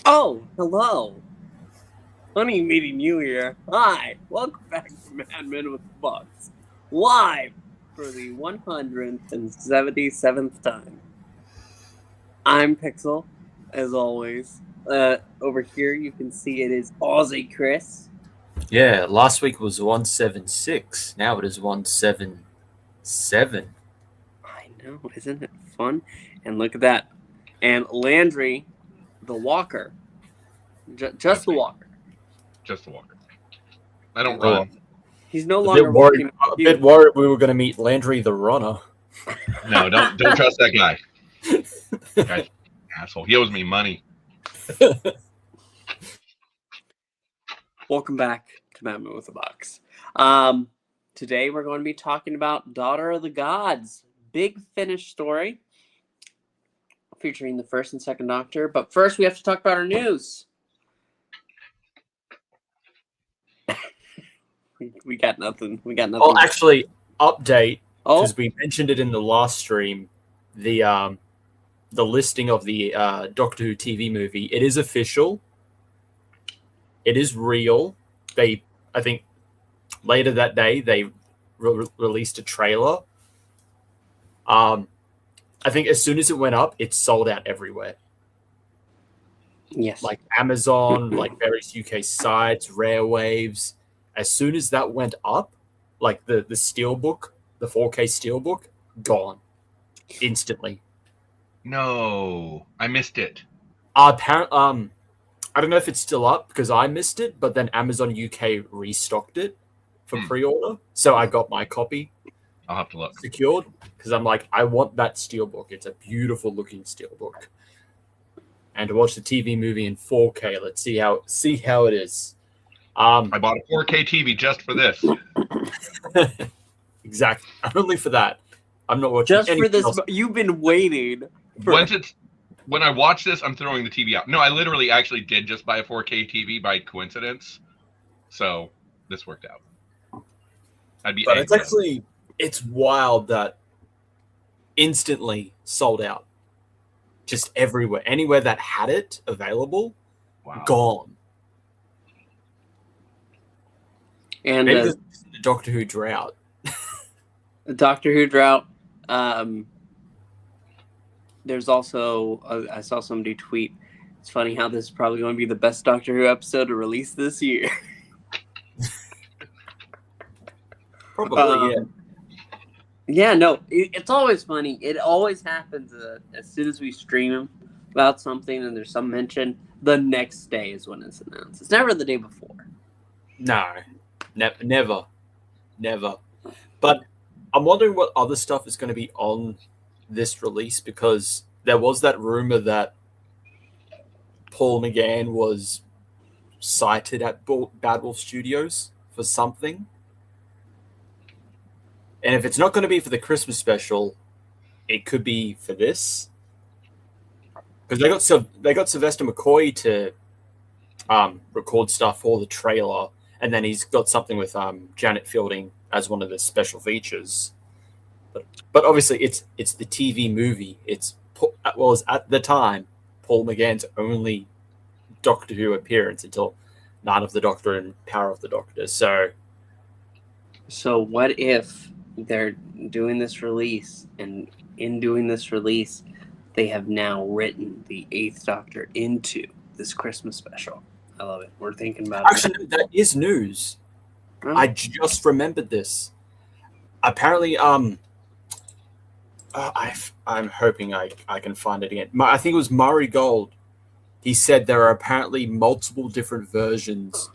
Oh, hello. Funny meeting you here. Hi, welcome back to Madmen with Bugs, live for the 177th time. I'm Pixel, as always. Over here you can see it is OZChris. Yeah, last week was 176. Now it is 177. I know, isn't it fun? And look at that. And Landry, the Walker. Just the Walker. Just the Walker. I don't run. He's no longer walking. A bit worried we were going to meet Landry the Runner. No, don't trust that guy. Guy's asshole. He owes me money. Welcome back to Madmen with a Box. Today we're going to be talking about Daughter of the Gods. Big Finish story featuring the first and second Doctor. But first we have to talk about our news. We got nothing. Oh, actually, update, because we mentioned it in the last stream, the listing of the Doctor Who TV movie. It is official. It is real. I think later that day they released a trailer. I think as soon as it went up, it sold out everywhere. Yes, like Amazon, like various UK sites, Rare Waves. As soon as that went up, like the steelbook, the 4K steelbook, gone instantly. No, I missed it. I don't know if it's still up because I missed it, but then Amazon UK restocked it for pre-order, so I got my copy. I'll have to look. Secured because I'm like, I want that steelbook. It's a beautiful looking steelbook, and to watch the TV movie in 4K. Let's see how it is. I bought a 4K TV just for this. Exactly. Only for that. I'm not watching just for this. Else. You've been waiting. When I watch this, I'm throwing the TV out. No, I literally actually did just buy a 4K TV by coincidence. So this worked out. But it's wild that instantly sold out. Just everywhere. Anywhere that had it available, gone. And maybe the Doctor Who drought. The Doctor Who drought. There's also, I saw somebody tweet, it's funny how this is probably going to be the best Doctor Who episode to release this year. Probably, yeah. Yeah, no, it's always funny. It always happens as soon as we stream about something and there's some mention, the next day is when it's announced. It's never the day before. No, never. But I'm wondering what other stuff is going to be on this release, because there was that rumor that Paul McGann was cited at Bad Wolf Studios for something. And if it's not going to be for the Christmas special, it could be for this. Because they got Sylvester McCoy to record stuff for the trailer, and then he's got something with Janet Fielding as one of the special features. But obviously, it's the TV movie. It was at the time Paul McGann's only Doctor Who appearance until Night of the Doctor and Power of the Doctor. So what if they're doing this release, and in doing this release, they have now written the 8th Doctor into this Christmas special? I love it. We're thinking about it. Actually, that is news. Oh. I just remembered this. Apparently, I'm hoping I can find it again. I think it was Murray Gold. He said there are apparently multiple different versions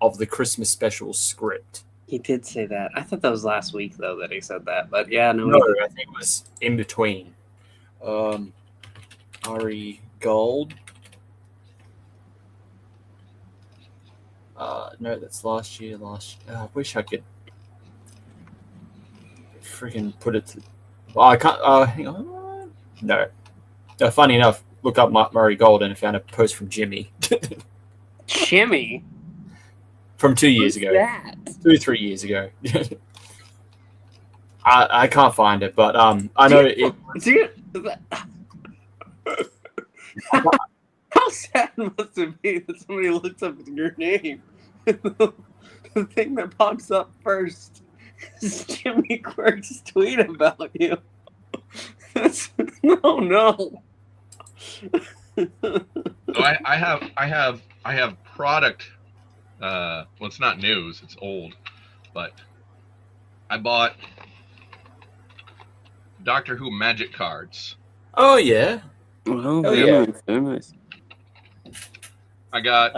of the Christmas special script. He did say that. I thought that was last week, though, that he said that. But yeah, no, I think it was in between. Murray Gold. No, that's last year. I wish I could freaking put it to... Well, I can't... hang on. No. Funny enough, look up Murray Gold and I found a post from Jimmy. Jimmy? from 2 years Who's ago. that? 2-3 years ago. I can't find it, but I know it. How sad must it be that somebody looks up your name and the thing that pops up first is Jimmy Quirks' tweet about you? No. So I have product. Well, it's not news; it's old, but I bought Doctor Who magic cards. Oh yeah. Well, yeah. Very nice. I got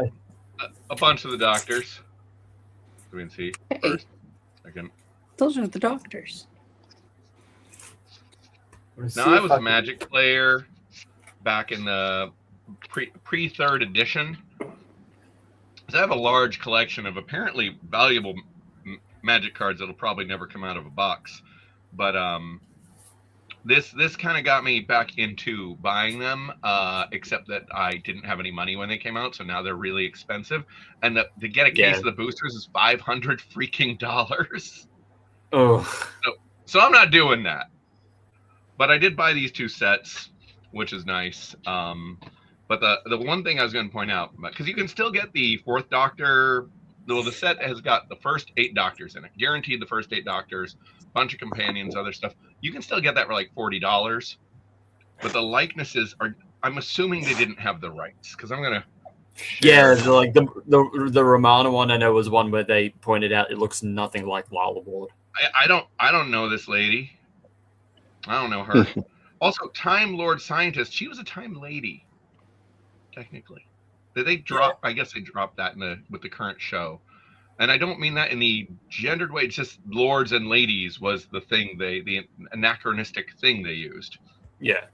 a bunch of the doctors. We can see first, second. Those are the doctors. Now I was a Magic player back in the pre third edition. So I have a large collection of apparently valuable Magic cards that'll probably never come out of a box. But this kind of got me back into buying them, except that I didn't have any money when they came out, so now they're really expensive. And to get a case of the boosters is $500 freaking dollars. Oh. So I'm not doing that. But I did buy these 2 sets, which is nice. But the one thing I was going to point out, because you can still get the 4th Doctor. Well, the set has got the first 8 Doctors in it, guaranteed the first 8 Doctors, bunch of companions, other stuff. You can still get that for like $40. But the likenesses are, I'm assuming they didn't have the rights, because I'm gonna. Yeah, the Romana one I know was one where they pointed out it looks nothing like Lala Ward. I don't know this lady. I don't know her. Also, Time Lord Scientist. She was a Time Lady, technically. Did they drop? I guess they dropped that with the current show. And I don't mean that in the gendered way. It's just lords and ladies was the thing the anachronistic thing they used. Yeah,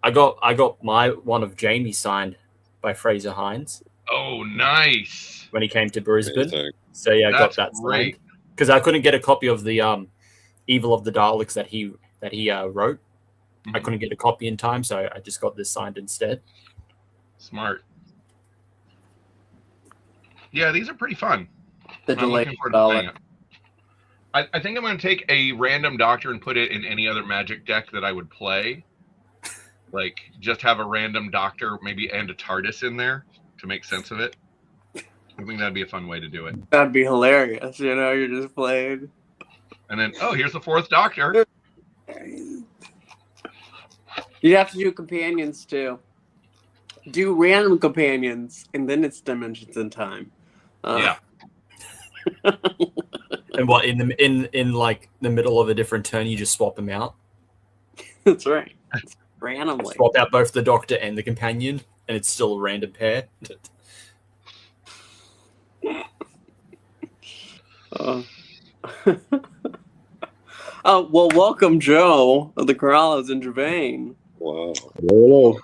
I got my one of Jamie signed by Fraser Hines. Oh, nice! When he came to Brisbane. Amazing. So yeah, I got That's that great. signed because I couldn't get a copy of the Evil of the Daleks that he wrote. Mm-hmm. I couldn't get a copy in time, so I just got this signed instead. Smart. Yeah, these are pretty fun. The I'm delayed looking forward to playing it. I think I'm going to take a random doctor and put it in any other Magic deck that I would play. Like, just have a random doctor, maybe, and a TARDIS in there to make sense of it. I think that'd be a fun way to do it. That'd be hilarious. You know, you're just playing. And then, oh, here's the 4th Doctor. You'd have to do companions too. Do random companions, and then it's dimensions in time. Yeah. And what in like the middle of a different turn, you just swap them out. That's right. Randomly. Swap out both the Doctor and the companion, and it's still a random pair. Well, welcome, Joe of the Corallos and Gevain. Wow. Hello.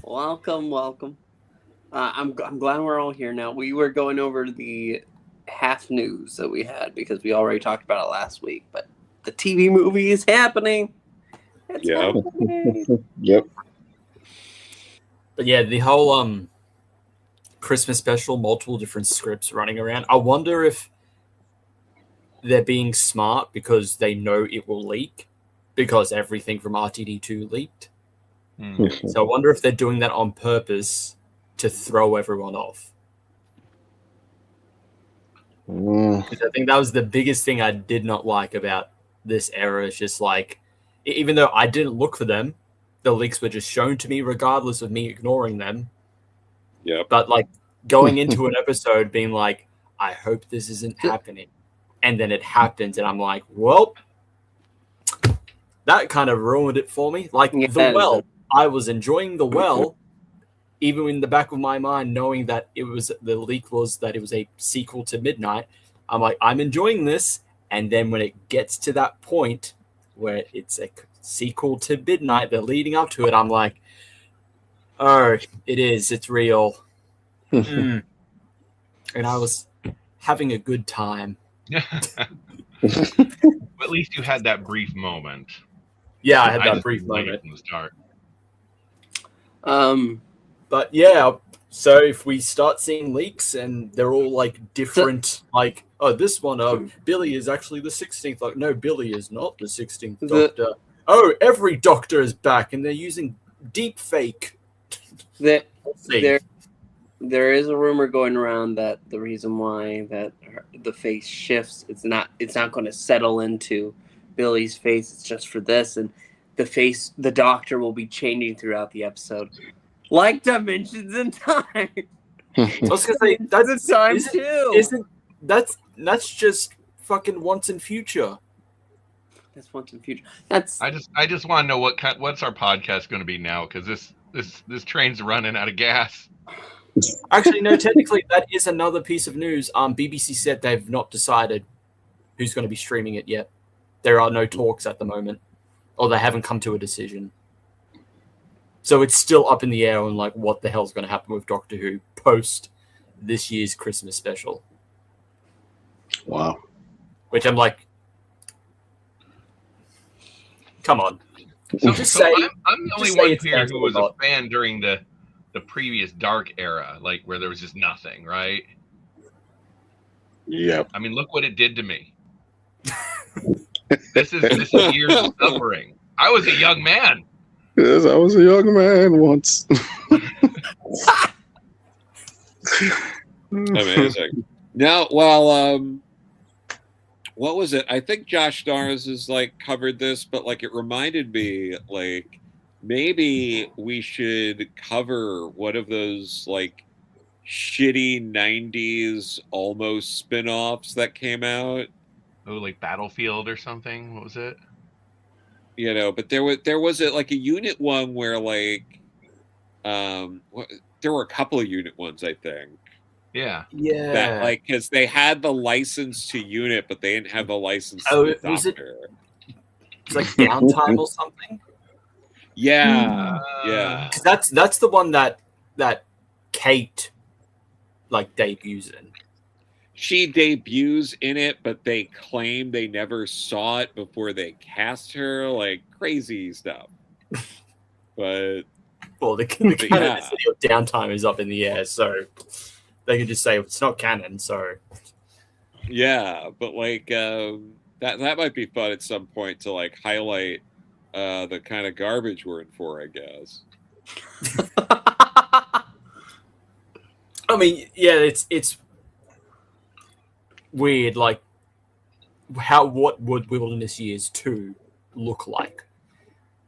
Welcome. I'm glad we're all here now. We were going over the half news that we had because we already talked about it last week, but the TV movie is happening. It's happening. Yep. But yeah, the whole Christmas special, multiple different scripts running around. I wonder if they're being smart because they know it will leak because everything from RTD2 leaked. So I wonder if they're doing that on purpose to throw everyone off. Because I think that was the biggest thing I did not like about this era. It's just like, even though I didn't look for them, the leaks were just shown to me regardless of me ignoring them. Yeah. But like going into an episode being like, I hope this isn't happening. And then it happens and I'm like, well, that kind of ruined it for me. Like the well, I was enjoying the well, even in the back of my mind, knowing that it was the leak was that it was a sequel to Midnight. I'm like, I'm enjoying this. And then when it gets to that point where it's a sequel to Midnight, they're leading up to it, I'm like, oh, it's real. And I was having a good time. At least you had that brief moment. Yeah, I had that brief moment from the start. But yeah, So if we start seeing leaks and they're all like different, like, oh, this one, Billy is actually the 16th. Like, no, Billy is not the 16th Doctor. Oh, every Doctor is back, and they're using deep fake. There is a rumor going around that the reason why that the face shifts, it's not going to settle into Billy's face. It's just for this, and the Doctor will be changing throughout the episode, like dimensions and time. I was gonna say that's time too. That's just fucking once in future. That's once in future. I just want to know what's our podcast going to be now, because this train's running out of gas. Actually, no. Technically, that is another piece of news. BBC said they've not decided who's going to be streaming it yet. There are no talks at the moment, or they haven't come to a decision. So it's still up in the air on like what the hell's going to happen with Doctor Who post this year's Christmas special. Wow. Which I'm like, come on. So, Just so say, I'm the only just one say it's here who was a cancelled. fan during the previous dark era, like where there was just nothing, right? Yep. I mean, look what it did to me. This is years of suffering. I was a young man. Yes, I was a young man once. Amazing. Now, well, what was it? I think Josh Stars has like covered this, but like it reminded me, like maybe we should cover one of those like shitty '90s almost spin-offs that came out. Oh, like Battlefield or something. What was it? You know, but there was like a unit one where like there were a couple of unit ones, I think. Yeah. Yeah. That like because they had the license to unit, but they didn't have the license Oh, to the was it- Doctor. It's like downtime or something. Yeah, yeah. 'Cause that's the one that Kate like debuts in. She debuts in it, but they claim they never saw it before they cast her. Like crazy stuff. But Well, the canon yeah. of downtime is up in the air, so they can just say it's not canon. So yeah, but like that might be fun at some point to like highlight the kind of garbage we're in for, I guess. I mean, yeah, it's weird. Like, what would Wilderness Years 2 look like?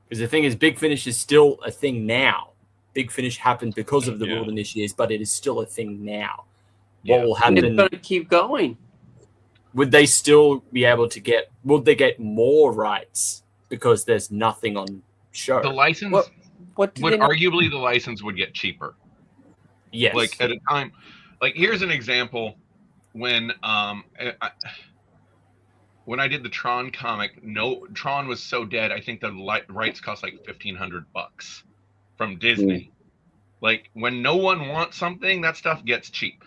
Because the thing is, Big Finish is still a thing now. Big Finish happened because of the Wilderness Years, but it is still a thing now. What will It's happen? going to keep going. Would they still be able to get? Would they get more rights because there's nothing on show? The license What do would they not- arguably the license would get cheaper. Yes. Like at a time, like here's an example. When when I did the Tron comic, Tron was so dead. I think the rights cost like $1,500 from Disney. Like when no one wants something, that stuff gets cheap.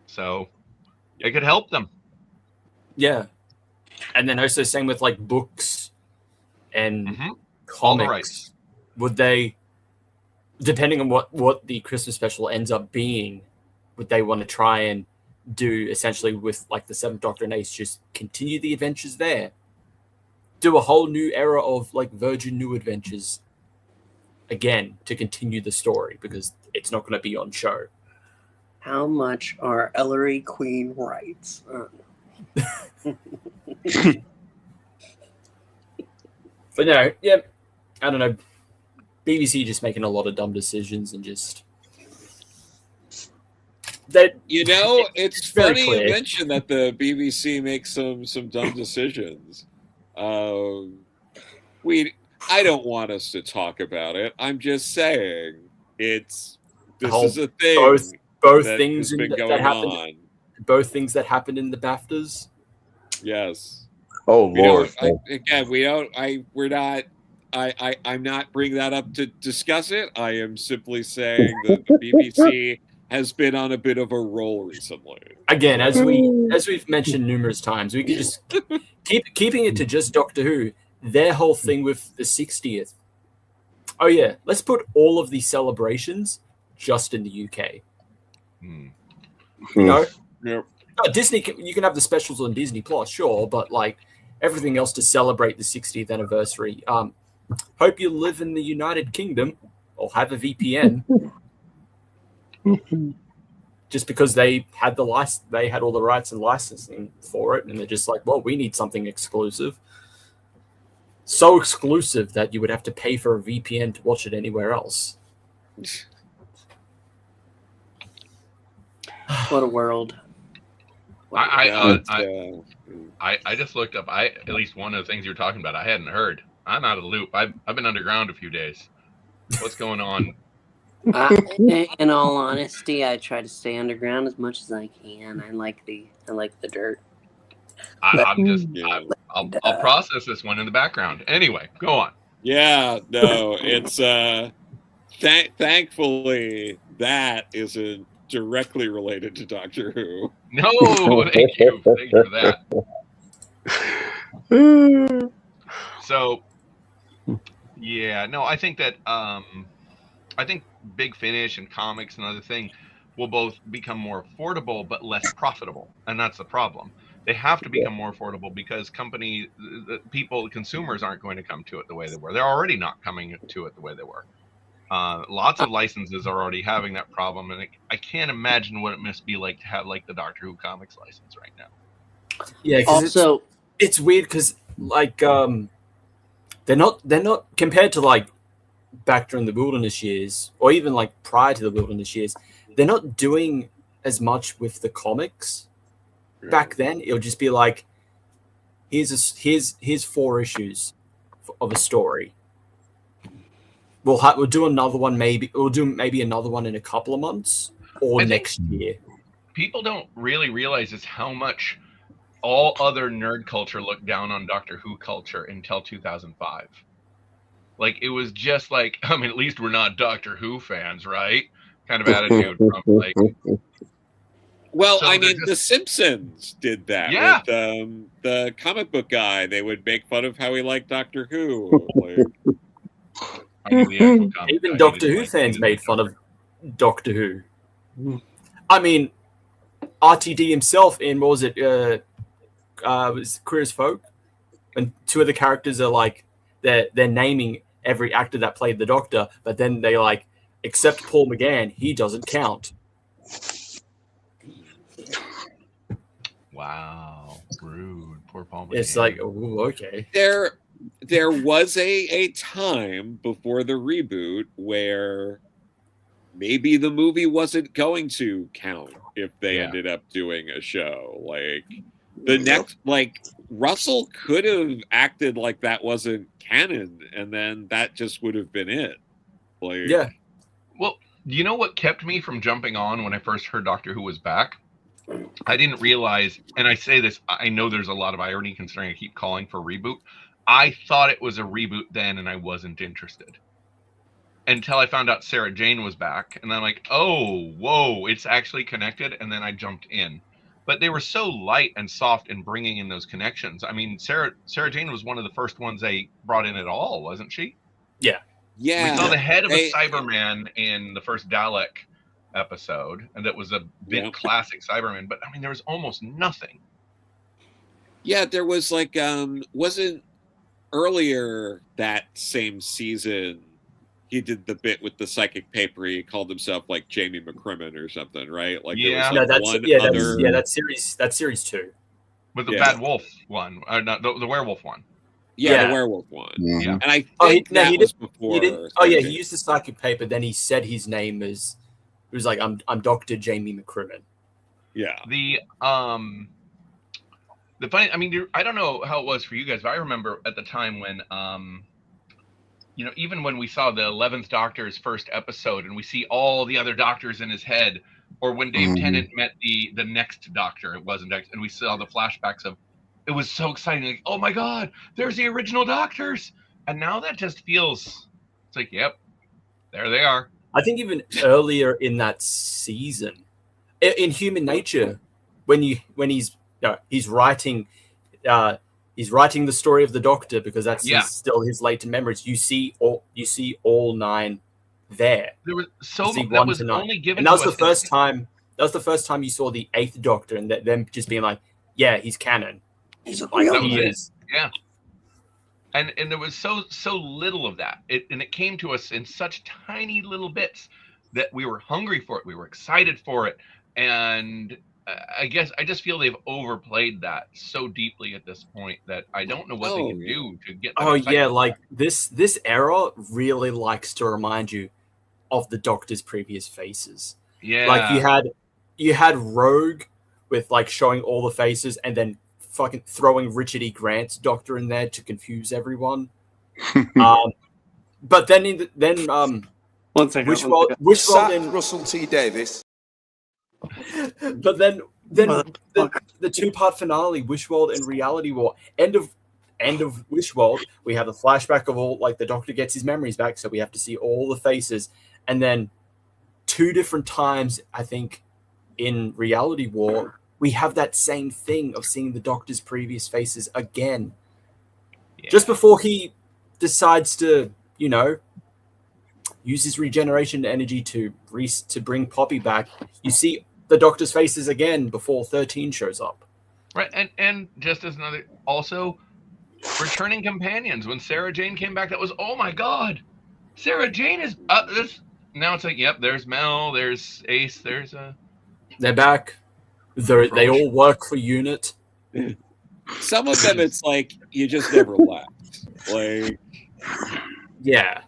So it could help them. Yeah. And then also same with like books and All the comics. rights. Would they, depending on what the Christmas special ends up being, would they want to try and do essentially with like the Seventh Doctor and Ace, just continue the adventures there, do a whole new era of like Virgin New Adventures again to continue the story because it's not going to be on show. How much are Ellery Queen rights? But no, yeah, I don't know. BBC just making a lot of dumb decisions and just that. You know, it's very funny clear. you mention that the BBC makes some dumb decisions. I don't want us to talk about it. I'm just saying this is a thing. Both that things has been that going happened. on. Both things that happened in the BAFTAs. Yes. Oh We Lord! don't. I'm not bringing that up to discuss it. I am simply saying that the BBC has been on a bit of a roll recently. Again, as we've mentioned numerous times, we could just keeping it to just Doctor Who. Their whole thing with the 60th. Oh yeah, let's put all of these celebrations just in the UK. Hmm. You know, Yep. Disney, you can have the specials on Disney Plus, sure, but like everything else to celebrate the 60th anniversary. Hope you live in the United Kingdom or have a VPN. Just because they had they had all the rights and licensing for it, and they're just like, well, we need something exclusive. So exclusive that you would have to pay for a VPN to watch it anywhere else. What a world. I just looked up. At least one of the things you were talking about, I hadn't heard. I'm out of the loop. I've been underground a few days. What's going on? In all honesty, I try to stay underground as much as I can. I like the dirt. I'll process this one in the background. Anyway, go on. Yeah, no, it's thankfully that isn't directly related to Doctor Who. No, thank you for that. So, yeah, no, I think that I think Big Finish and comics and other thing will both become more affordable but less profitable, and that's the problem. They have to become more affordable because consumers aren't going to come to it the way they were. They're already not coming to it the way they were. Lots of licenses are already having that problem, and I can't imagine what it must be like to have like the Doctor Who comics license right now. Yeah, also it's weird because like they're not compared to like back during the Wilderness years or even like prior to the Wilderness years. They're not doing as much with the comics. Back then, it'll just be like, here's 4 issues of a story. We'll do another one maybe. We'll do maybe another one in a couple of months or next year. People don't really realize just how much all other nerd culture looked down on Doctor Who culture until 2005. Like it was just like, I mean, at least we're not Doctor Who fans, right? Kind of attitude from like. Well, so I mean, The Simpsons did that with the comic book guy. They would make fun of how he liked Doctor Who. Even Doctor Who fans made fun of Doctor Who. I mean, RTD himself in, what was it, was Queer Folk? And 2 of the characters are like, they're naming every actor that played the Doctor, but then they like, except Paul McGann, he doesn't count. Wow, rude. Poor Paul McGann. It's like, ooh, okay. There was a time before the reboot where maybe the movie wasn't going to count if they ended up doing a show. Like the next, like Russell could have acted like that wasn't canon, and then that just would have been it. Like, yeah. Well, you know what kept me from jumping on when I first heard Doctor Who was back? I didn't realize, and I say this, I know there's a lot of irony considering I keep calling for reboot. I thought it was a reboot then, and I wasn't interested. Until I found out Sarah Jane was back, and I'm like, oh, whoa, it's actually connected, and then I jumped in. But they were so light and soft in bringing in those connections. I mean, Sarah Jane was one of the first ones they brought in at all, wasn't she? Yeah. Yeah. We saw the head of a Cyberman in the first Dalek episode, and that was a big classic Cyberman, but I mean there was almost nothing. Yeah, there was like wasn't earlier that same season he did the bit with the psychic paper. He called himself like Jamie McCrimmon or something, right? Like that's series 2. With the Bad Wolf one, not the werewolf one. Yeah, the werewolf one. Yeah, and I think that was before. He used the psychic paper. Then he said his name as. It was like, I'm Dr. Jamie McCrimmon. Yeah. The funny, I mean, I don't know how it was for you guys, but I remember at the time when, even when we saw the 11th Doctor's first episode and we see all the other Doctors in his head, or when Dave Tennant met the next Doctor, it wasn't X, and we saw the flashbacks of, it was so exciting. Like, oh my God, there's the original Doctors. And now that just feels, it's like, yep, there they are. I think even earlier in that season, in Human Nature, when he's writing the story of the Doctor because that's still his latent memories. You see all 9 there. There was that was only given and that was to the first time. That was the first time you saw the 8th Doctor, and them just being like, "Yeah, he's canon. He's a Like real he it. is." Yeah. And there was so little of that. It came to us in such tiny little bits that we were hungry for it. We were excited for it. And I guess I just feel they've overplayed that so deeply at this point that I don't know what they can do to get that excitement. Like this era really likes to remind you of the Doctor's previous faces. Yeah. Like you had Rogue with like showing all the faces and then fucking throwing Richard E. Grant's Doctor in there to confuse everyone. But then one second. Wishworld and Russell T Davis. But then the 2-part finale, Wishworld and Reality War, end of Wishworld, we have a flashback of all, like, the Doctor gets his memories back, so we have to see all the faces, and then 2 different times, I think, in Reality War, we have that same thing of seeing the Doctor's previous faces again. Yeah. Just before he decides to, use his regeneration energy to bring Poppy back, you see the Doctor's faces again before 13 shows up. Right, and just as another, also, returning companions. When Sarah Jane came back, that was, oh my god, Sarah Jane is this. Now it's like, yep, there's Mel, there's Ace, there's they're back. They all work for UNIT. Some of them, it's like you just never left. Like, yeah.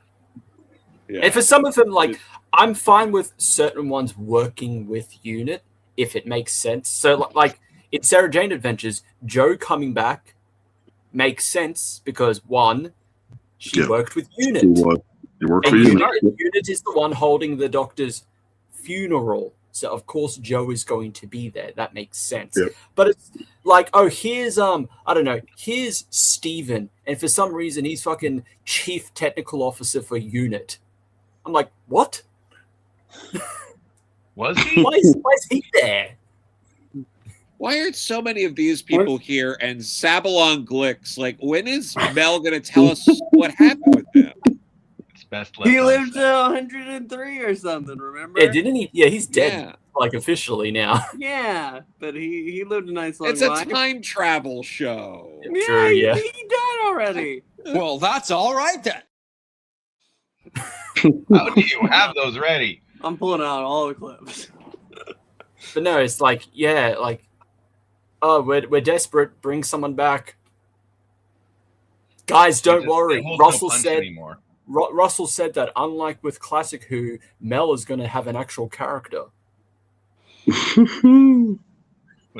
And for some of them, like, I'm fine with certain ones working with UNIT if it makes sense. So, like, in Sarah Jane Adventures, Jo coming back makes sense because, one, she worked with UNIT. You work for UNIT. UNIT is the one holding the Doctor's funeral. So, of course, Jo is going to be there. That makes sense. Yep. But it's like, oh, here's, I don't know, here's Steven. And for some reason, he's fucking chief technical officer for UNIT. I'm like, what? Was he? Why is he there? Why aren't so many of these people here and Sabalon Glicks? Like, when is Mel going to tell us what happened with them? It's best he lived to 103 or something, remember? Yeah, didn't he? Yeah, he's dead, like, officially now. Yeah, but he lived a nice long life. It's a time travel show. Yeah, true, he died already. Well, that's all right then. How do you have those ready? I'm pulling out all the clips. But no, it's like, yeah, like, oh, we're desperate. Bring someone back. Guys, don't worry. Russell said that unlike with Classic Who, Mel is going to have an actual character. Was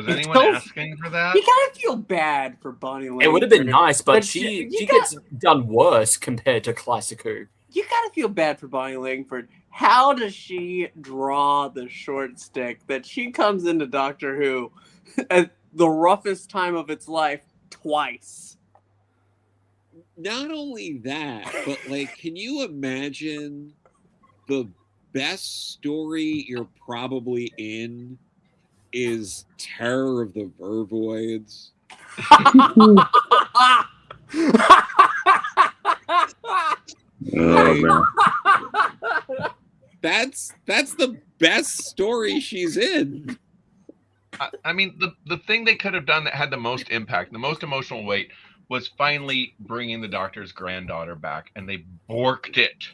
anyone asking for that? You gotta feel bad for Bonnie Langford. It would have been nice, but she gets done worse compared to Classic Who. You gotta feel bad for Bonnie Langford. How does she draw the short stick that she comes into Doctor Who at the roughest time of its life twice? Not only that, but, like, can you imagine the best story you're probably in is Terror of the Vervoids? Oh, man. That's the best story she's in. I mean, the thing they could have done that had the most impact, the most emotional weight, was finally bringing the Doctor's granddaughter back, and they borked it.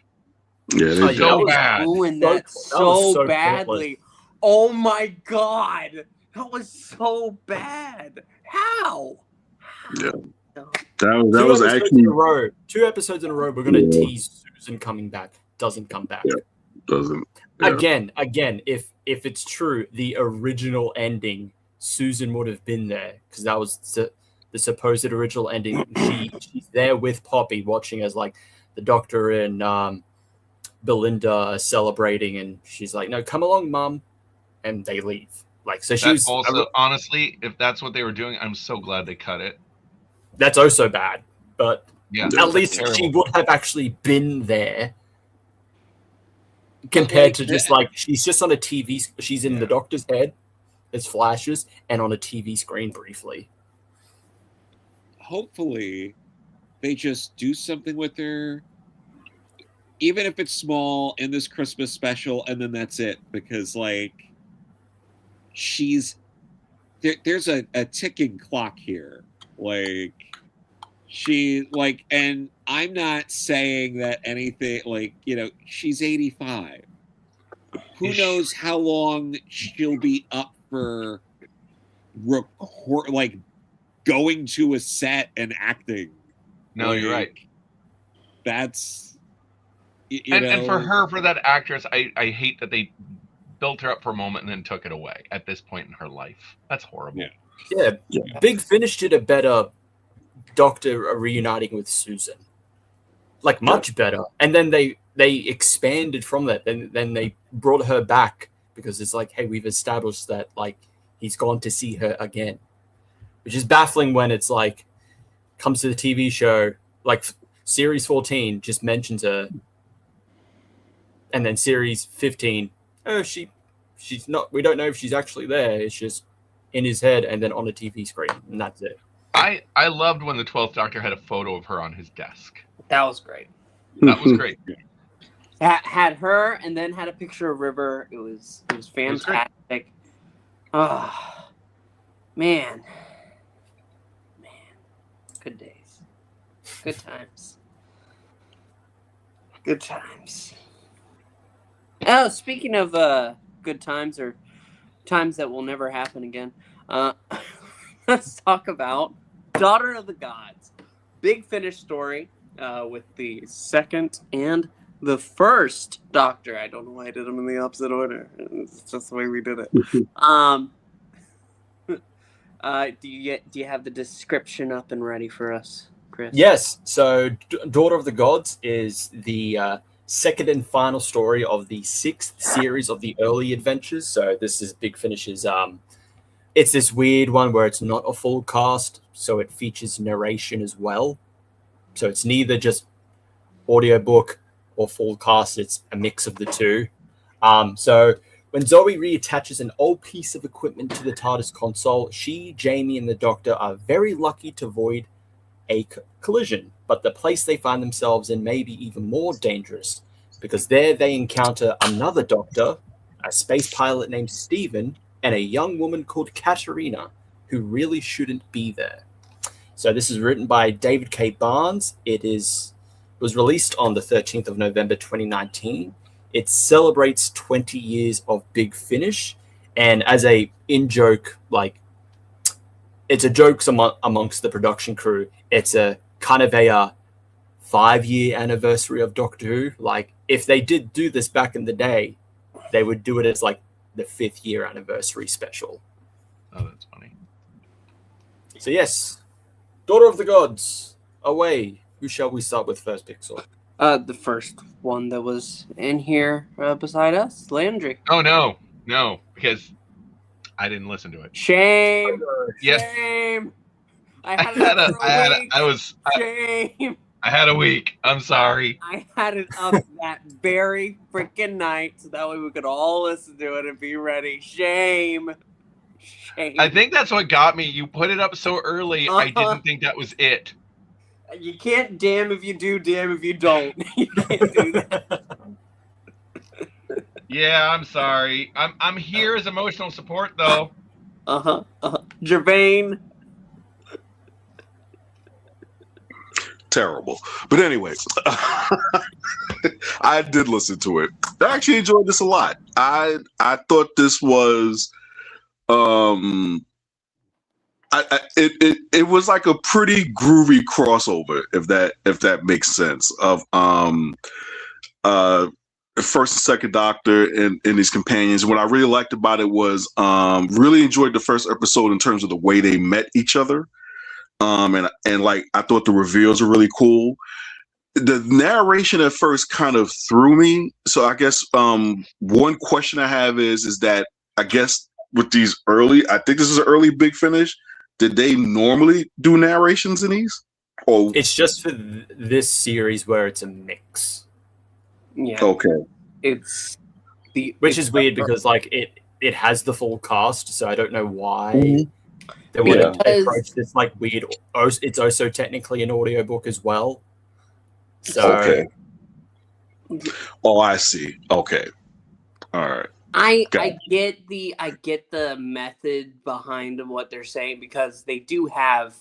Yeah, they so bad. Doing that so badly. Pointless. Oh my god, that was so bad. How? Yeah, that was actually 2 episodes in a row. We're gonna tease Susan coming back. Doesn't come back. Yeah, doesn't. Yeah. Again, if it's true, the original ending, Susan would have been there because that was the supposed original ending. She's there with Poppy, watching as, like, the Doctor and Belinda are celebrating, and she's like, "No, come along, Mum," and they leave. Like, so she was also, honestly, if that's what they were doing, I'm so glad they cut it. That's also bad, but yeah, at least she would have actually been there. Compared to just, like, she's just on a TV, she's in the Doctor's head, it's flashes, and on a TV screen briefly. Hopefully, they just do something with her. even if it's small in this Christmas special, and then that's it, because like there's a ticking clock here. Like and I'm not saying that anything, like, she's 85. Who knows how long she'll be up for going to a set and acting. No, you're right. That's and for that actress, I hate that they built her up for a moment and then took it away at this point in her life. That's horrible. Yeah. Big Finish did a better Doctor reuniting with Susan, like much better. And then they expanded from that. Then they brought her back because it's like, hey, we've established that like he's gone to see her again, which is baffling when it's like comes to the TV show, like series 14 just mentions her, and then series 15, she's not. We don't know if she's actually there. It's just in his head and then on a TV screen, and that's it. I loved when the 12th Doctor had a photo of her on his desk. That was great. That was great. Had her and then had a picture of River. It was fantastic. Oh, man. Good days. Good times. Good times. Oh, speaking of good times or times that will never happen again, let's talk about Daughter of the Gods. Big Finish story with the second and the first Doctor. I don't know why I did them in the opposite order. It's just the way we did it. Do you have the description up and ready for us, Chris? Yes. So Daughter of the Gods is the second and final story of the 6th series of the early adventures. So this is Big Finish's it's this weird one where it's not a full cast, so it features narration as well. So it's neither just audiobook or full cast, it's a mix of the two. So when Zoe reattaches an old piece of equipment to the TARDIS console, she, Jamie, and the Doctor are very lucky to avoid a collision. But the place they find themselves in may be even more dangerous, because there they encounter another Doctor, a space pilot named Stephen, and a young woman called Katerina, who really shouldn't be there. So this is written by David K. Barnes. It was released on the 13th of November 2019. It celebrates 20 years of Big Finish, and as a in-joke, like, it's a joke amongst the production crew. It's a kind of a 5-year anniversary of Doctor Who. Like, if they did do this back in the day, they would do it as like the 5th year anniversary special. Oh, that's funny. So yes, Daughter of the Gods, away. Who shall we start with first, Pixel? The first one that was in here beside us, Landry. Oh no, because I didn't listen to it. Shame. Yes. Shame. Shame. I had a week. I'm sorry. I had it up that very freaking night, so that way we could all listen to it and be ready. Shame. Shame. I think that's what got me. You put it up so early, I didn't think that was it. You can't damn if you do, damn if you don't. You can't do that. Yeah, I'm sorry. I'm here as emotional support, though. Gevain. Terrible. But anyway, I did listen to it. I actually enjoyed this a lot. I thought this was it was like a pretty groovy crossover, if that makes sense, of first and second Doctor and his companions. What I really liked about it was really enjoyed the first episode in terms of the way they met each other. And like, I thought the reveals were really cool. The narration at first kind of threw me. So I guess one question I have is that I guess with these early, I think this is an early Big Finish. Did they normally do narrations in these? Or it's just for this series where it's a mix. Yeah. Okay. Which is weird because like it has the full cast, so I don't know why they would approach this like weird. It's also technically an audiobook as well. So Oh, I see. Okay. All right. I Gotcha. get the method behind what they're saying, because they do have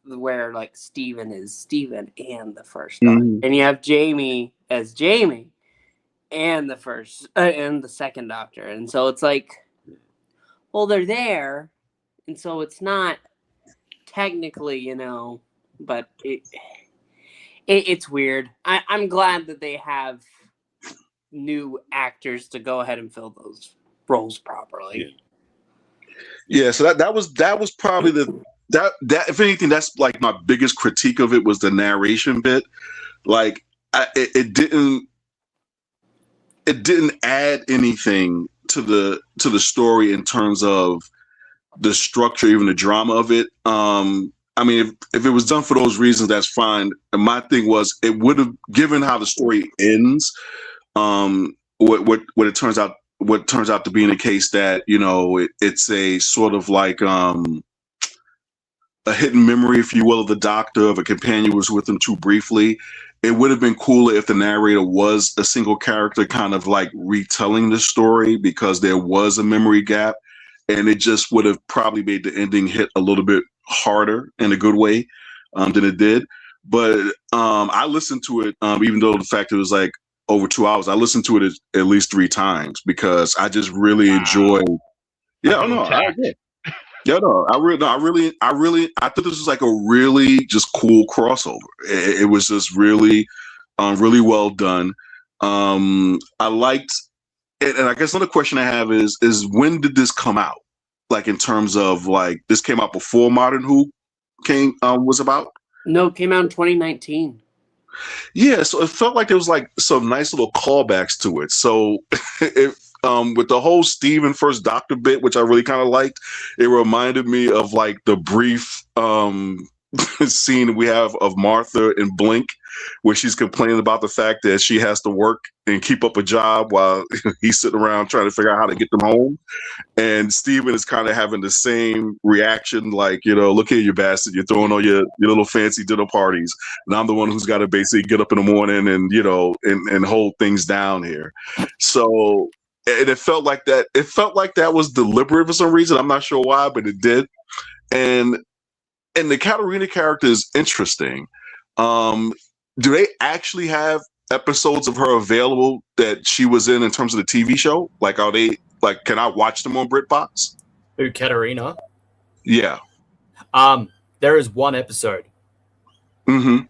where like Steven is Steven and the first doctor, Mhm. and you have Jamie as Jamie and the first and the second doctor, and so it's like, well, they're there, and so it's not technically, but it's weird. I'm glad that they have new actors to go ahead and fill those roles properly. Yeah, so that was probably that if anything, that's like my biggest critique of it was the narration bit. Like it didn't add anything to the story in terms of the structure, even the drama of it. I mean, if it was done for those reasons, that's fine. And my thing was, it would have, given how the story ends, what it turns out, what turns out to be in the case that it's a sort of like a hidden memory, if you will, of the doctor, of a companion who was with him too briefly. It would have been cooler if the narrator was a single character, kind of like retelling the story, because there was a memory gap, and it just would have probably made the ending hit a little bit harder in a good way than it did. But I listened to it, even though the fact it was like over 2 hours, I listened to it at least 3 times because I just really enjoyed. Yeah, no, I agree. Yeah, no, I thought this was like a really just cool crossover. It was just really, really well done. I liked it, and I guess another question I have is when did this come out? Like, in terms of like, this came out before Modern Who was about? No, it came out in 2019. Yeah, so it felt like there was like some nice little callbacks to it. So it, with the whole Steven First Doctor bit, which I really kind of liked, it reminded me of like the brief scene we have of Martha in Blink, where she's complaining about the fact that she has to work and keep up a job while he's sitting around trying to figure out how to get them home. And Steven is kind of having the same reaction, like, look here, you bastard, you're throwing all your little fancy dinner parties, and I'm the one who's got to basically get up in the morning and and hold things down here. So, and it felt like that was deliberate for some reason. I'm not sure why, but it did. And the Katarina character is interesting. Do they actually have episodes of her available that she was in terms of the TV show? Like, are they like? Can I watch them on BritBox? Who, Katarina? Yeah. There is one episode. Mm-hmm.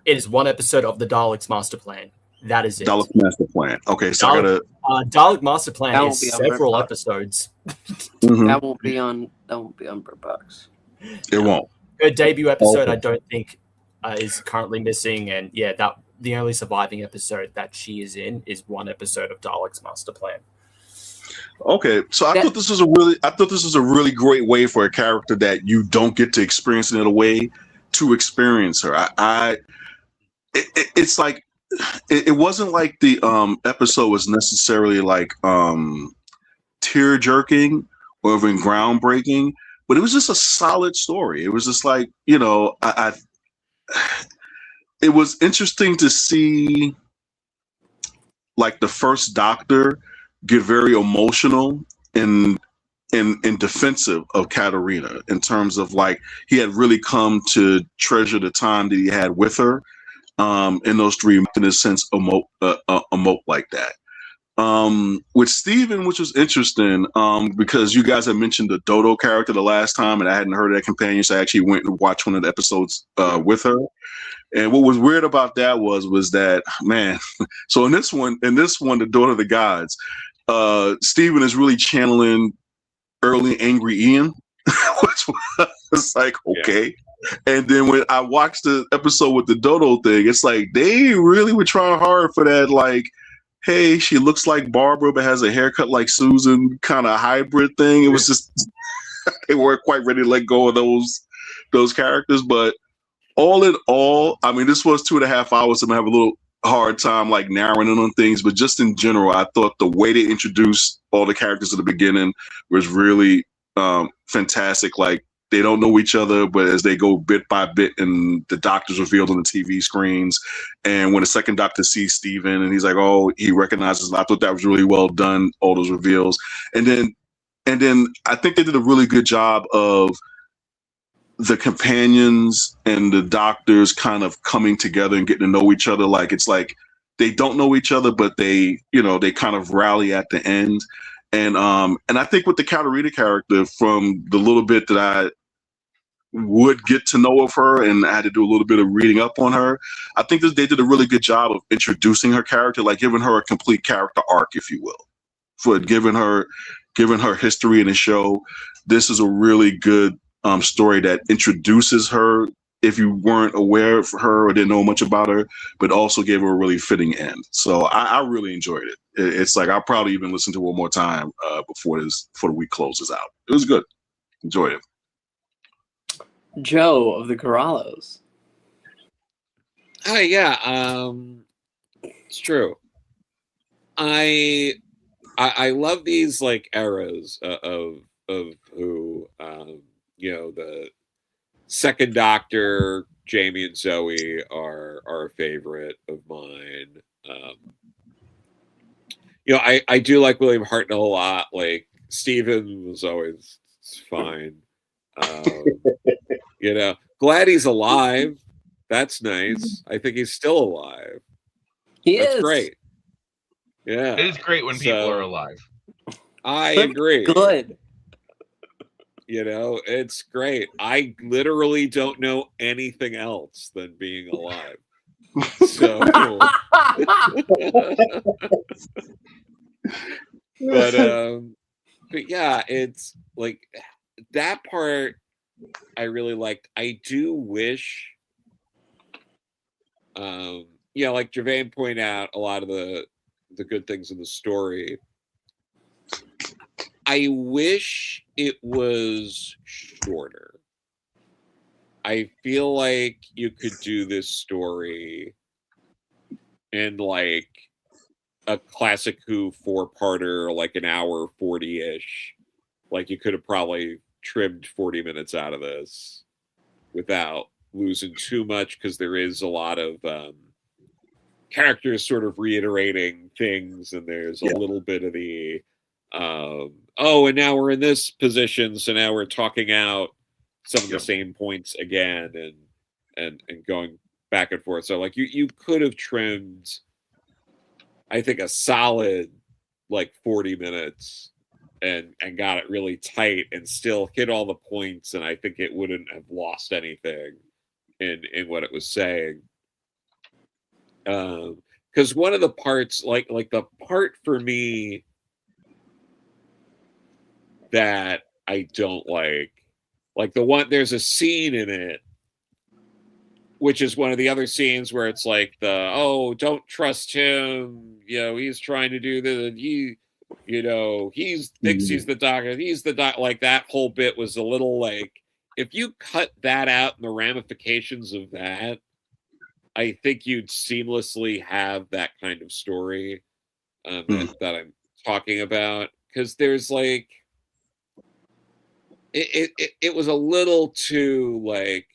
It is one episode of the Daleks Master Plan. That is it. Dalek Master Plan. Okay, so I gotta. Dalek Master Plan is several episodes. Mm-hmm. That won't be on BritBox. It won't. Her debut episode, I don't think, is currently missing, and that the only surviving episode that she is in is one episode of Dalek's Master Plan. Okay, so I thought this was a really great way for a character that you don't get to experience in a way to experience her. It's like it wasn't like the episode was necessarily like tear jerking or even groundbreaking, but it was just a solid story. It was just like, it was interesting to see like the First Doctor get very emotional and defensive of Katarina, in terms of like he had really come to treasure the time that he had with her in those 3 months, in a sense, emote like that. With Steven, which was interesting, because you guys had mentioned the Dodo character the last time, and I hadn't heard of that companion, so I actually went and watched one of the episodes with her. And what was weird about that was that, man, so in this one, the Daughter of the Gods, Steven is really channeling early Angry Ian, which was like, okay. Yeah. And then when I watched the episode with the Dodo thing, it's like they really were trying hard for that, like, hey, she looks like Barbara but has a haircut like Susan kind of hybrid thing. It was just they weren't quite ready to let go of those characters. But all in all, I mean, this was 2.5 hours, so I'm gonna have a little hard time like narrowing in on things. But just in general, I thought the way they introduced all the characters at the beginning was really fantastic. Like they don't know each other, but as they go bit by bit, and the Doctor's revealed on the TV screens, and when the second Doctor sees Steven, and he's like, oh, he recognizes him. I thought that was really well done, all those reveals. And then I think they did a really good job of the companions and the Doctors kind of coming together and getting to know each other. Like, it's like they don't know each other, but they kind of rally at the end. And I think with the Katarina character, from the little bit that I would get to know of her, and I had to do a little bit of reading up on her, I think that they did a really good job of introducing her character, like giving her a complete character arc, if you will, for giving her history in the show. This is a really good story that introduces her if you weren't aware of her or didn't know much about her, but also gave her a really fitting end. So I really enjoyed it. It's like I'll probably even listen to it one more time before the week closes out. It was good. Enjoyed it. Joe of the Corallos. Yeah, it's true. I love these like eras of who the second Doctor, Jamie and Zoe are a favorite of mine. I do like William Hartnell a lot. Like Steven was always fine. Glad he's alive. That's nice. I think he's still alive. That's great. Yeah. It is great when people are alive. I agree. Good. It's great. I literally don't know anything else than being alive. So, but yeah, it's like that part I really liked. I do wish, like Gevain pointed out a lot of the good things in the story. I wish it was shorter. I feel like you could do this story in like a classic Who 4-parter, like an hour 40-ish. Like you could have probably trimmed 40 minutes out of this without losing too much, because there is a lot of characters sort of reiterating things, and there's a little bit of the and now we're in this position, so now we're talking out some of the same points again, and going back and forth. So like you could have trimmed, I think, a solid like 40 minutes and got it really tight and still hit all the points, and I think it wouldn't have lost anything in what it was saying. Because one of the parts, like the part for me that I don't like there's a scene in it, which is one of the other scenes where it's like don't trust him, he's trying to do this, and he thinks he's the Doctor, he's the Doctor. Like that whole bit was a little like, if you cut that out and the ramifications of that, I think you'd seamlessly have that kind of story that I'm talking about. Because there's like, it was a little too like,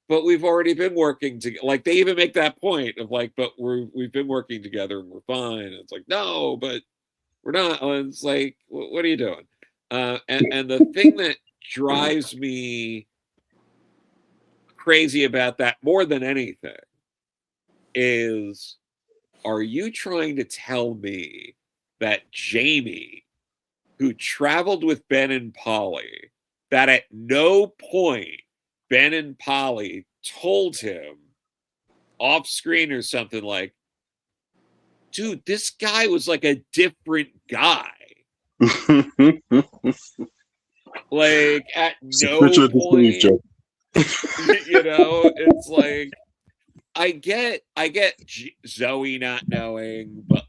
but we've already been working together. Like they even make that point of like, but we've been working together and we're fine. And it's like, no, but we're not. And it's like, what are you doing? And the thing that drives me crazy about that more than anything is, are you trying to tell me that Jamie, who traveled with Ben and Polly, that at no point Ben and Polly told him off screen or something like, dude, this guy was like a different guy. Like at no point, it's like, I get Zoe not knowing, but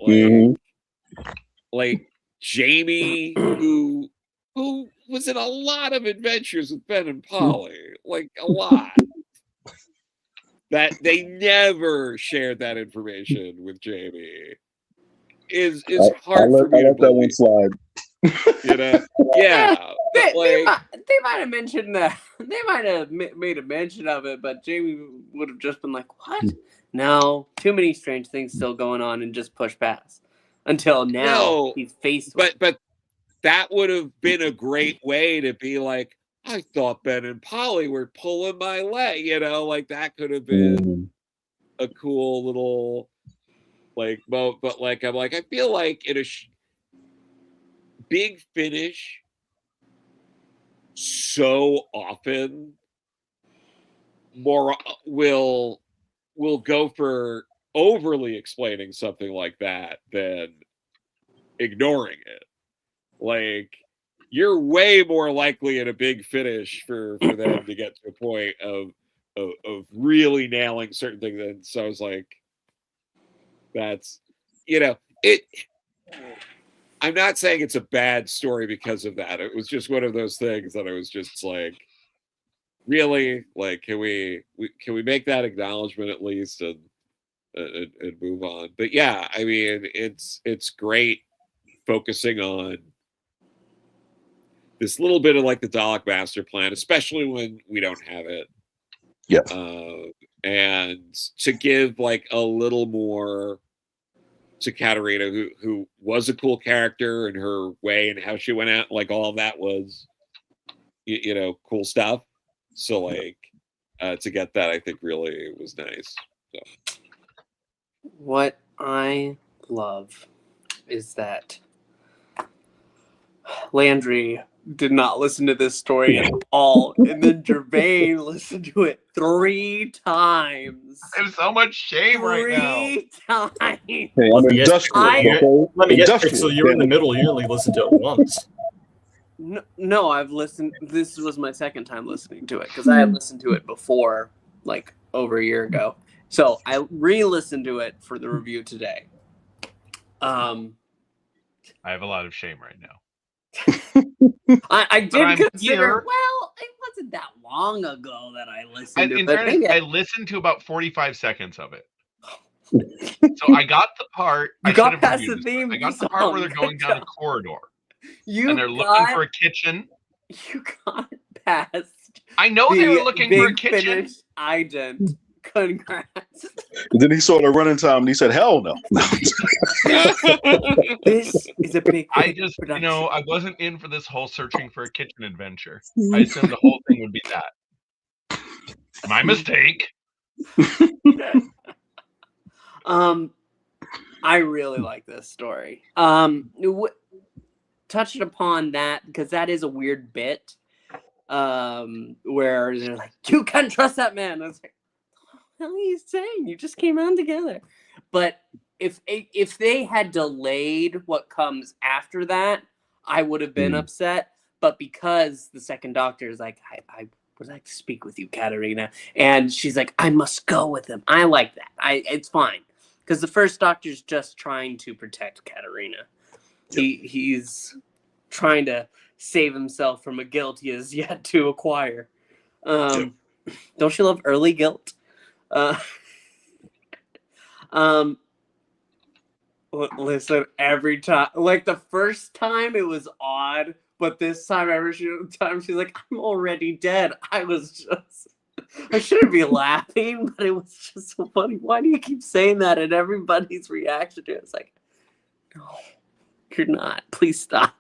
like Jamie, who was in a lot of adventures with Ben and Polly, like a lot, that they never shared that information with Jamie is hard for me to believe. That one slide. You know? Yeah. But They like, might have mentioned that. They might have made a mention of it, but Jamie would have just been like, "What? No, too many strange things still going on," and just push past. Until now, no, he's faced with. but that would have been a great way to be like, I thought Ben and Polly were pulling my leg, you know, like that could have been a cool little like but like I'm like I feel like in a Big Finish so often more will go for overly explaining something like that than ignoring it. Like you're way more likely in a Big Finish for them to get to a point of really nailing certain things. And so I was like, that's, you know, it. I'm not saying it's a bad story because of that. It was just one of those things that I was just like, really, like, can we make that acknowledgement at least and move on? But yeah, I mean, it's great focusing on this little bit of like the Dalek master plan, especially when we don't have it. Yeah. And to give like a little more to Katarina, who was a cool character in her way and how she went out, like all of that was, you know, cool stuff. So like to get that, I think really was nice. So. What I love is that Landry did not listen to this story at all, and then Gevain listened to it 3 times. I have so much shame right now. 3 times. Hey, I'm industrial. Okay? Let me guess, Industrial. Pixel, you're in the middle. You only listened to it once. No, I've listened. This was my second time listening to it because I had listened to it before, like over a year ago. So I re-listened to it for the review today. I have a lot of shame right now. I did consider. Here. Well, it wasn't that long ago that I listened to it. Fairness, I listened to about 45 seconds of it. So I got the part. You got past the theme. I got the part where they're going down a corridor and they're looking for a kitchen. You got past. I know they were looking for a kitchen. Finish. I didn't. Congrats. And then he saw the running time and he said, "Hell no." This is a big. I just, production. you know, I wasn't in for this whole searching for a kitchen adventure. I assumed the whole thing would be that. My mistake. I really like this story. Touching upon that because that is a weird bit. Where they're like, "You can't trust that man." I was like, "What are you saying? You just came on together." But if they had delayed what comes after that, I would have been upset. But because the second Doctor is like, I would like to speak with you, Katarina, and she's like, I must go with him. I like that. It's fine because the first Doctor's just trying to protect Katarina. He's trying to save himself from a guilt he has yet to acquire. Don't you love early guilt? Listen, every time, like the first time it was odd, but this time every time she's like, I'm already dead. I shouldn't be laughing, but it was just so funny. Why do you keep saying that? And everybody's reaction to it is like, no, you're not. Please stop.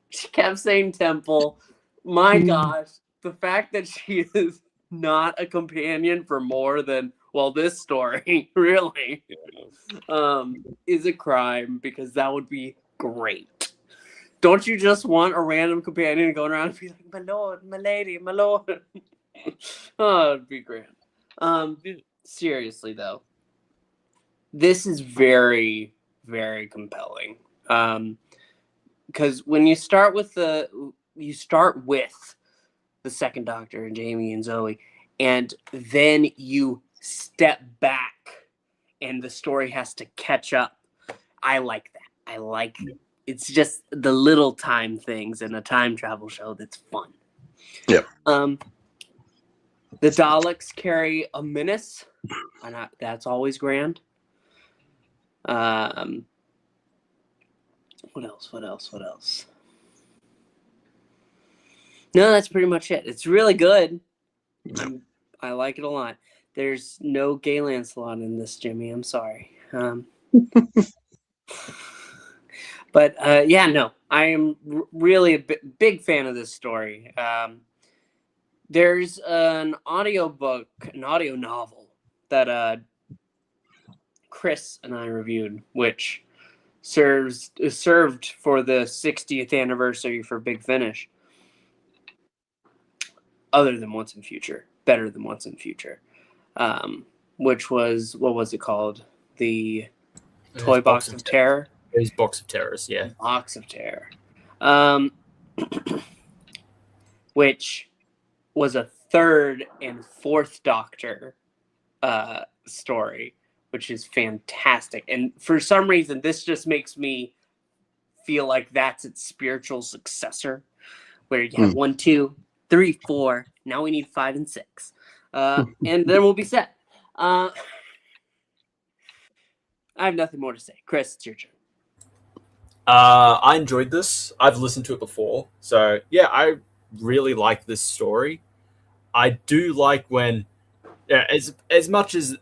She kept saying temple. My gosh, the fact that she is not a companion for more than, well, this story really is a crime because that would be great. Don't you just want a random companion going around and be like, my lord, my lady, my lord? Oh, it'd be great. Seriously though, this is very, very compelling. Because when you start with the second Doctor and Jamie and Zoe, and then you step back and the story has to catch up. I like that. I like it. It's just the little time things in a time travel show that's fun. Yep. The Daleks carry a menace, and that's always grand. What else? No, that's pretty much it. It's really good. I like it a lot. There's no gay Lancelot in this, Jimmy. I'm sorry. But yeah, no, I am really a big fan of this story. There's an audio novel that Chris and I reviewed, which served for the 60th anniversary for Big Finish. Better than Once in Future, which was, what was it called? The Toy Box of Terror? It was Box of Terrors, yeah. Box of Terror. Which was a third and fourth Doctor story, which is fantastic. And for some reason, this just makes me feel like that's its spiritual successor, where you have 1, 2, 3, 4. Now we need 5 and 6. And then we'll be set. I have nothing more to say. Chris, it's your turn. I enjoyed this. I've listened to it before. So, yeah, I really like this story. I do like when, as much as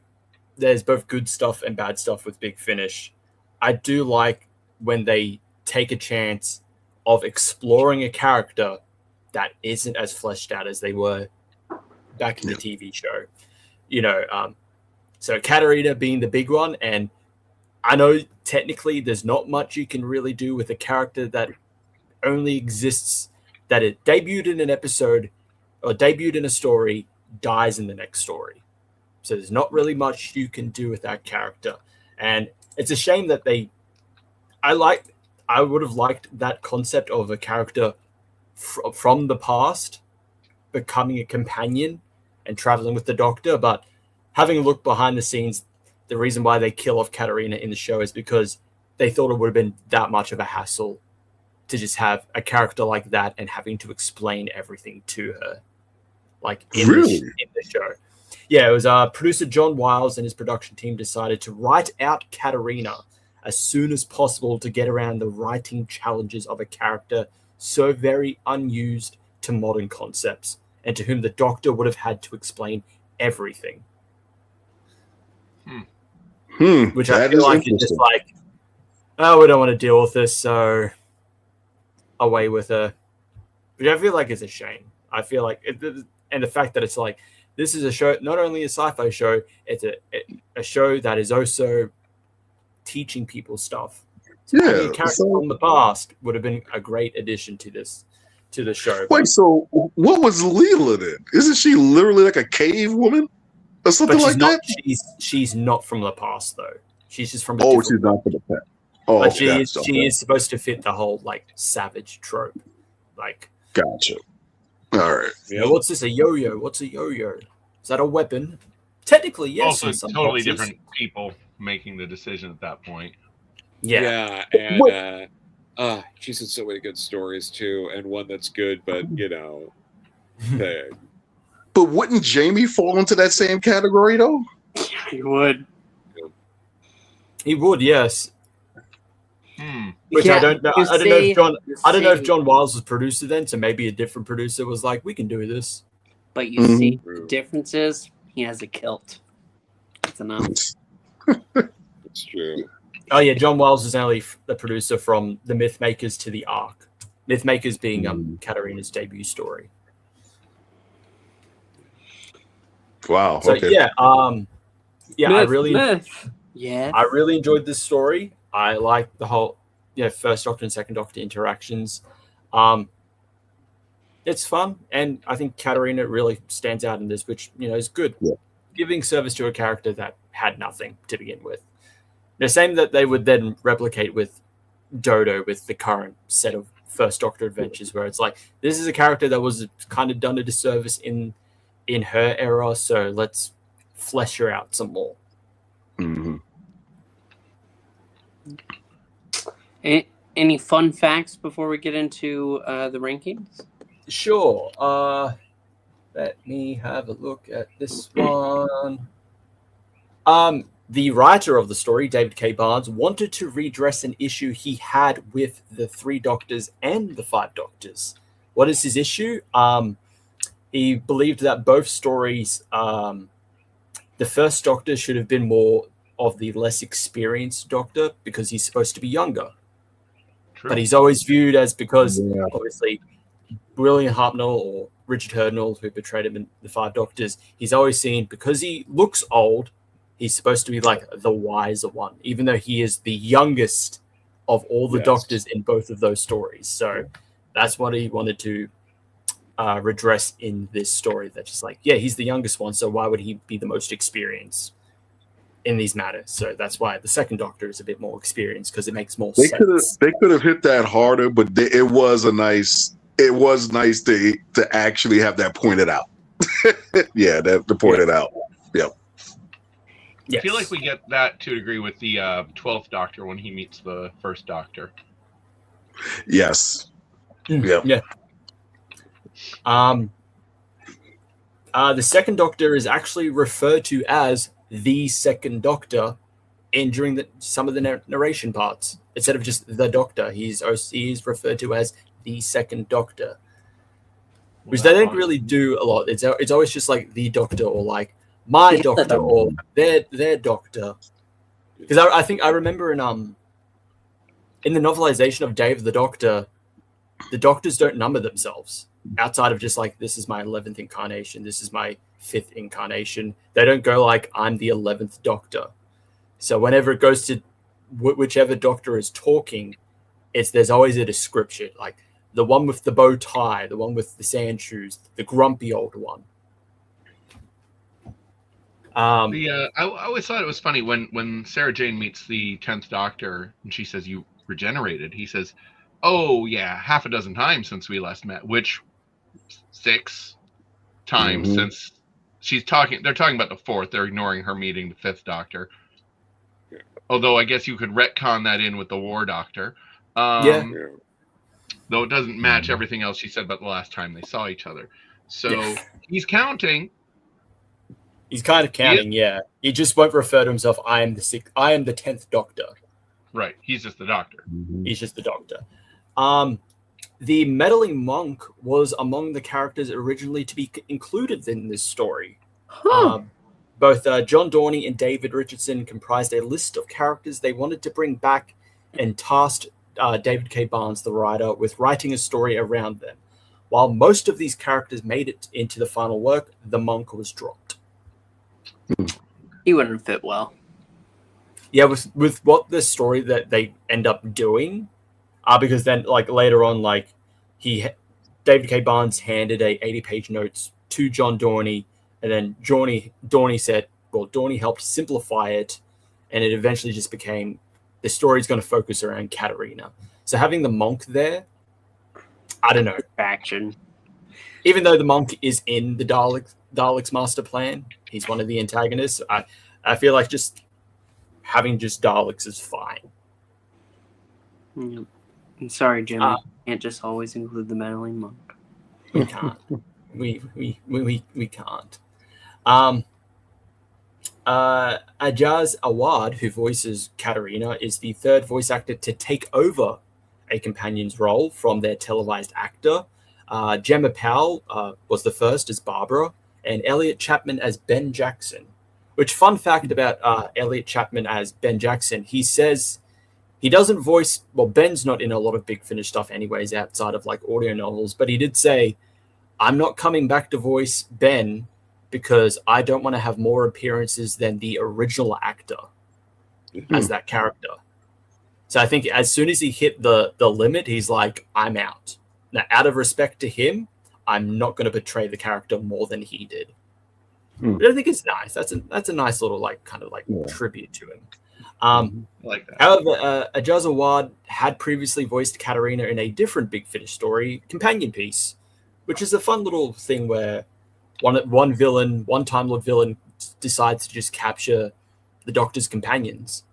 there's both good stuff and bad stuff with Big Finish, I do like when they take a chance of exploring a character that isn't as fleshed out as they were back in the TV show. So Katarina being the big one, and I know technically there's not much you can really do with a character that only exists, that it debuted in an episode or debuted in a story, dies in the next story. So there's not really much you can do with that character. And it's a shame that I would have liked that concept of a character from the past becoming a companion and traveling with the Doctor. But having a look behind the scenes, the reason why they kill off Katarina in the show is because they thought it would have been that much of a hassle to just have a character like that and having to explain everything to her, like in the show. Yeah, it was producer John Wiles and his production team decided to write out Katarina as soon as possible to get around the writing challenges of a character so very unused to modern concepts and to whom the Doctor would have had to explain everything. Which I feel like is just like, oh, we don't want to deal with this, so away with her. Which I feel like is a shame. I feel like, and the fact that it's like, this is a show, not only a sci-fi show, it's a show that is also teaching people stuff. So having a character from the past would have been a great addition to the show. Wait, so what was Leela then? Isn't she literally like a cave woman or something like that? She's not from the past though. She's just from. She's not from the past. Oh, but she is supposed to fit the whole like savage trope. Like, gotcha. All right. Yeah. What's this? A yo-yo? What's a yo-yo? Is that a weapon? Technically, yes. Also, totally different people making the decision at that point. Yeah. And she's in so many good stories too, and one that's good, but big. But wouldn't Jamie fall into that same category though? Yeah, he would. He would, yes. Which Yeah, I don't know. I don't know if John Wiles was producer then, so maybe a different producer was like, "We can do this." But you see, the difference is he has a kilt. That's enough. That's true. Oh yeah, John Wiles is only the producer from the Mythmakers to the Ark. Mythmakers being Katarina's debut story. Wow. So okay. yeah, I really enjoyed this story. I like the whole first Doctor and second Doctor interactions. It's fun, and I think Katarina really stands out in this, which is good. Yeah. Giving service to a character that had nothing to begin with. The same that they would then replicate with Dodo with the current set of First Doctor adventures, where it's like, this is a character that was kind of done a disservice in her era, so let's flesh her out some more. Any fun facts before we get into the rankings? Sure. Let me have a look at this one. the writer of the story, David K. Barnes, wanted to redress an issue he had with the 3 Doctors and the 5 Doctors. What is his issue? He believed that both stories, the first Doctor should have been more of the less experienced Doctor because he's supposed to be younger. True. But he's always viewed as, because obviously William Hartnell or Richard Hurnell, who portrayed him in the 5 Doctors, he's always seen, because he looks old, he's supposed to be like the wiser one, even though he is the youngest of all the Doctors in both of those stories. So that's what he wanted to redress in this story. That's just like, he's the youngest one, so why would he be the most experienced in these matters? So that's why the second Doctor is a bit more experienced, because it makes more sense. They could have hit that harder, but it was nice to actually have that pointed out. To point it out. Yep. I feel like we get that to a degree with the 12th Doctor when he meets the first Doctor. Yes. Yeah. The second Doctor is actually referred to as the second Doctor during some of the narration parts. Instead of just the Doctor, he's referred to as the second Doctor, which they don't really do a lot. It's always just like the Doctor, or like my Doctor, or their Doctor. Because I think I remember in the novelization of Day of the Doctor don't number themselves outside of just like, this is my 11th incarnation, this is my 5th incarnation. They don't go like, I'm the 11th Doctor. So whenever it goes to whichever Doctor is talking, there's always a description, like the one with the bow tie, the one with the sand shoes, the grumpy old one. I always thought it was funny when Sarah Jane meets the 10th Doctor and she says, "You regenerated." He says, "Oh yeah, half a dozen times since we last met," which 6 times since they're talking about the 4th. They're ignoring her meeting the 5th Doctor. Although I guess you could retcon that in with the War Doctor. Though it doesn't match everything else she said about the last time they saw each other. So he's counting. He's kind of counting, He just won't refer to himself, I am the 10th Doctor. Right. He's just the Doctor. He's just the Doctor. The meddling monk was among the characters originally to be included in this story. Both John Dorney and David Richardson comprised a list of characters they wanted to bring back, and tasked David K. Barnes, the writer, with writing a story around them. While most of these characters made it into the final work, the monk was dropped. He wouldn't fit well. Yeah, with what the story that they end up doing, because then like later on, like David K. Barnes handed a 80-page notes to John Dorney, and then Dorney said, well, Dorney helped simplify it, and it eventually just became, the story's going to focus around Katarina. So having the monk there, I don't know. Faction. Even though the monk is in the Daleks' master plan, he's one of the antagonists, I feel like just having just Daleks is fine. I'm sorry, Jimmy. You can't just always include the meddling monk. We can't. we can't. Ajaz Awad, who voices Katarina, is the 3rd voice actor to take over a companion's role from their televised actor. Gemma Powell was the first as Barbara, and Elliot Chapman as Ben Jackson. Which, fun fact about Elliot Chapman as Ben Jackson, he says he doesn't voice, well, Ben's not in a lot of Big Finish stuff anyways, outside of like audio novels, but he did say, I'm not coming back to voice Ben because I don't want to have more appearances than the original actor as that character. So I think as soon as he hit the limit, he's like, I'm out. Now, out of respect to him, I'm not going to portray the character more than he did. But I think it's nice. That's a nice little like kind of like tribute to him. I like that. However, Ajaz Awad had previously voiced Katarina in a different Big Finish story, Companion Piece, which is a fun little thing where one villain, one Time Lord villain, decides to just capture the Doctor's companions.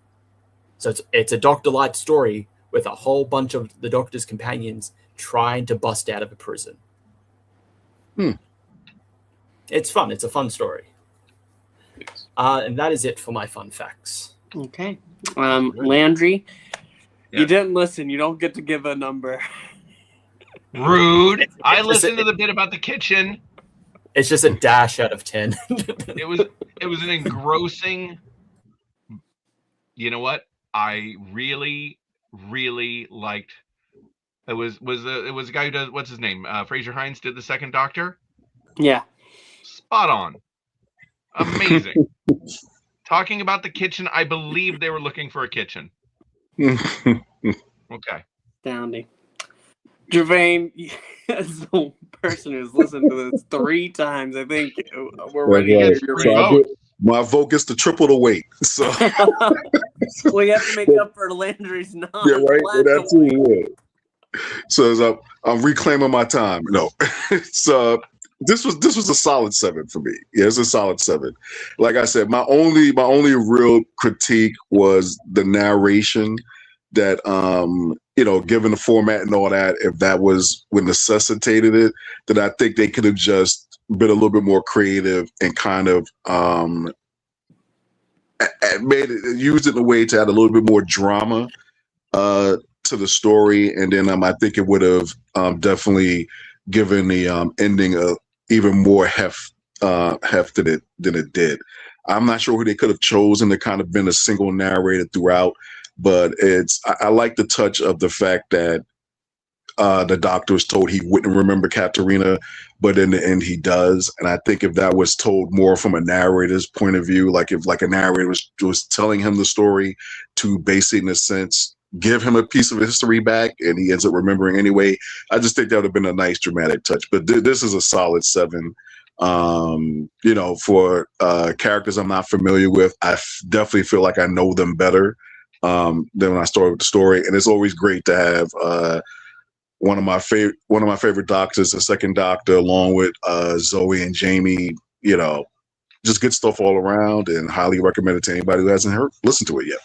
So it's a Doctor Light story with a whole bunch of the Doctor's companions trying to bust out of a prison. It's fun. It's a fun story. And that is it for my fun facts. Okay. Landry, Yeah. you didn't listen. You don't get to give a number. Rude. I listened to the bit about the kitchen. It's just a dash out of 10. It was an engrossing. You know what? I really, really liked. It was a guy who does, what's his name? Fraser Hines did the second Doctor. Yeah. Spot on. Amazing. Talking about the kitchen, I believe they were looking for a kitchen. Okay. Astounding. Gevain, as the person who's listened to this 3 times, I think we're ready to hear your vote. My vote gets to triple the weight. So we have to make up for Landry's non. yeah, right. That's it. So I'm reclaiming my time. No, so this was a solid 7 for me. Yeah, it's a solid 7. Like I said, my only real critique was the narration. That given the format and all that, if that was what necessitated it, that I think they could have just been a little bit more creative and kind of used it in a way to add a little bit more drama to the story, and then I think it would have definitely given the ending even more heft than it did. I'm not sure who they could have chosen to kind of been a single narrator throughout. But I like the touch of the fact that the Doctor was told he wouldn't remember Katarina, but in the end he does. And I think if that was told more from a narrator's point of view, like if a narrator was telling him the story to basically, in a sense, give him a piece of history back and he ends up remembering anyway, I just think that would have been a nice dramatic touch. But this is a solid 7. For characters I'm not familiar with, I definitely feel like I know them better. Then when I started with the story, and it's always great to have one of my favorite Doctors, the second Doctor, along with Zoe and Jamie. Just good stuff all around, and highly recommend it to anybody who hasn't listened to it yet.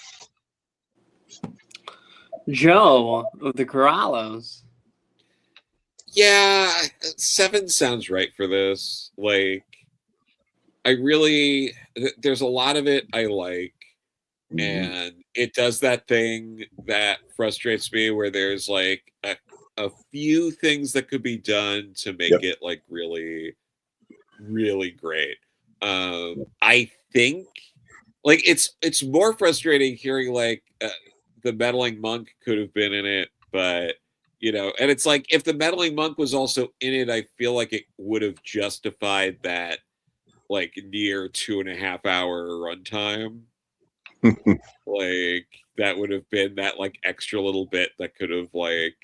Joe of the Corallos. Yeah, 7 sounds right for this. Like, there's a lot of it I like. And it does that thing that frustrates me where there's like a few things that could be done to make it like really, really great. I think like it's more frustrating hearing like the meddling monk could have been in it, but and it's like if the meddling monk was also in it, I feel like it would have justified that like near 2.5 hour runtime. Like that would have been that like extra little bit that could have like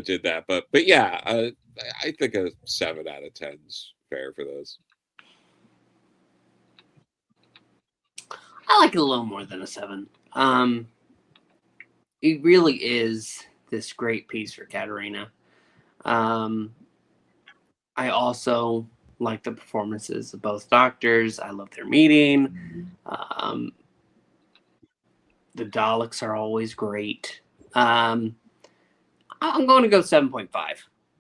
did that, but yeah, I think a 7 out of 10's fair for those. I like it a little more than a 7. It really is this great piece for Katarina. I also like the performances of both Doctors. I love their meeting. The Daleks are always great. I'm going to go 7.5.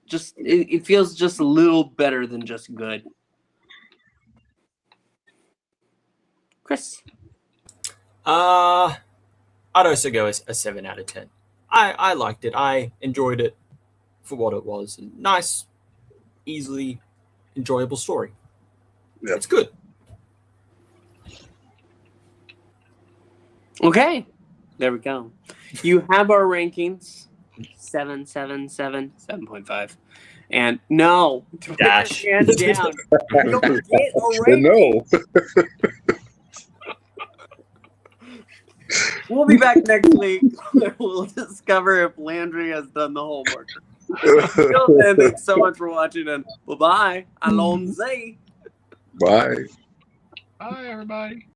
Just it feels just a little better than just good. Chris? I'd also go a 7 out of 10. I liked it. I enjoyed it for what it was. Nice, easily enjoyable story. Yep. It's good. Okay, there we go. You have our rankings: 7, 7, 7, 7.5, and no, Dash. hands down. Don't get a ranking. No. We'll be back next week. We'll discover if Landry has done the homework. Until then, thanks so much for watching, and bye-bye. Alonze. Bye. Bye, everybody.